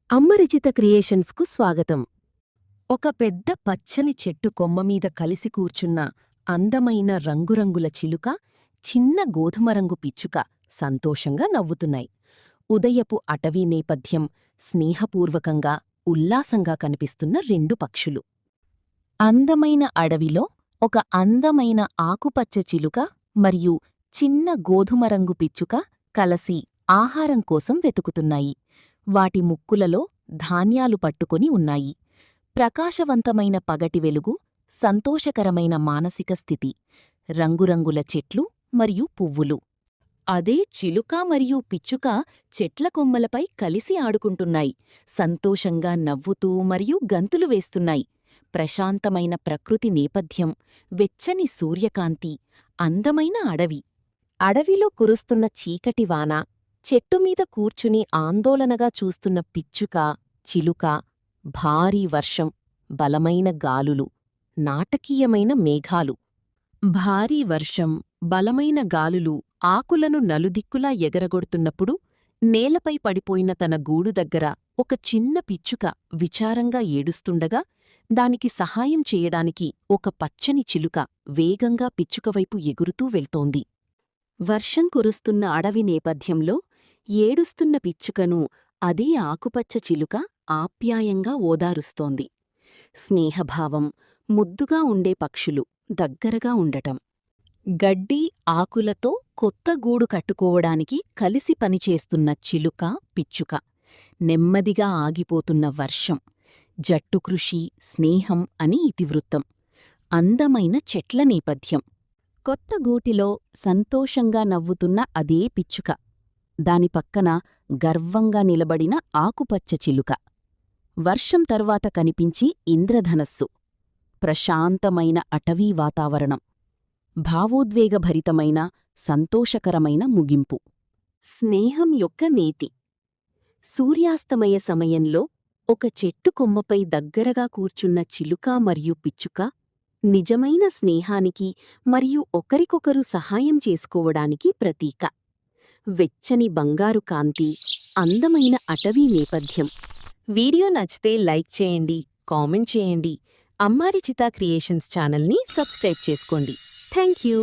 అమ్మరిచిత క్రియేషన్స్కు స్వాగతం. ఒక పెద్ద పచ్చని చెట్టు కొమ్మమీద కలిసి కూర్చున్న అందమైన రంగురంగుల చిలుక, చిన్న గోధుమరంగు పిచ్చుక సంతోషంగా నవ్వుతున్నాయి. ఉదయపు అటవీ నేపథ్యం స్నేహపూర్వకంగా, ఉల్లాసంగా కనిపిస్తున్న రెండు పక్షులు. అందమైన అడవిలో ఒక అందమైన ఆకుపచ్చ చిలుక మరియు చిన్న గోధుమరంగు పిచ్చుక కలసి ఆహారం కోసం వెతుకుతున్నాయి. వాటి ముక్కులలో ధాన్యాలు పట్టుకొని ఉన్నాయి. ప్రకాశవంతమైన పగటి వెలుగు, సంతోషకరమైన మానసిక స్థితి, రంగురంగుల చెట్లు మరియు పువ్వులు. అదే చిలుక మరియు పిచ్చుక చెట్ల కొమ్మలపై కలిసి ఆడుకుంటున్నాయి. సంతోషంగా నవ్వుతూ మరియు గంతులు వేస్తున్నాయి. ప్రశాంతమైన ప్రకృతి నేపథ్యం, వెచ్చని సూర్యకాంతి, అందమైన అడవి. అడవిలో కురుస్తున్న చీకటి వాన, చెట్టుమీద కూర్చుని ఆందోళనగా చూస్తున్న పిచ్చుక, చిలుక, భారీ వర్షం, బలమైన గాలులు, నాటకీయమైన మేఘాలు. భారీ వర్షం, బలమైన గాలులు ఆకులను నలుదిక్కులా ఎగరగొడుతున్నప్పుడు నేలపై పడిపోయిన తన గూడు దగ్గర ఒక చిన్న పిచ్చుక విచారంగా ఏడుస్తుండగా, దానికి సహాయం చేయడానికి ఒక పచ్చని చిలుక వేగంగా పిచ్చుకవైపు ఎగురుతూ వెళ్తోంది. వర్షం కురుస్తున్న అడవి నేపథ్యంలో ఏడుస్తున్న పిచ్చుకను అదే ఆకుపచ్చ చిలుక ఆప్యాయంగా ఓదారుస్తోంది. స్నేహభావం, ముద్దుగా ఉండే పక్షులు దగ్గరగా ఉండటం. గడ్డి, ఆకులతో కొత్త గూడు కట్టుకోవడానికి కలిసి పనిచేస్తున్న చిలుక, పిచ్చుక. నెమ్మదిగా ఆగిపోతున్న వర్షం. జట్టుకృషి, స్నేహం అని ఇతివృత్తం. అందమైన చెట్ల నేపథ్యం. కొత్త గూటిలో సంతోషంగా నవ్వుతున్న అదే పిచ్చుక. దాని పక్కన గర్వంగా నిలబడిన ఆకుపచ్చ చిలుక. వర్షం తర్వాత కనిపించి ఇంద్రధనస్సు. ప్రశాంతమైన అటవీ వాతావరణం. భావోద్వేగభరితమైన, సంతోషకరమైన ముగింపు. స్నేహం యొక్క నీతి. సూర్యాస్తమయ సమయంలో ఒక చెట్టు కొమ్మపై దగ్గరగా కూర్చున్న చిలుక మరియు పిచ్చుక నిజమైన స్నేహానికి మరియు ఒకరికొకరు సహాయం చేసుకోవడానికి ప్రతీక. వెచ్చని బంగారు కాంతి, అందమైన అటవీ నేపథ్యం. వీడియో నచ్చితే లైక్ చేయండి, కామెంట్ చేయండి. అమ్మారిచిత క్రియేషన్స్ ఛానల్ని సబ్స్క్రైబ్ చేసుకోండి. Thank you.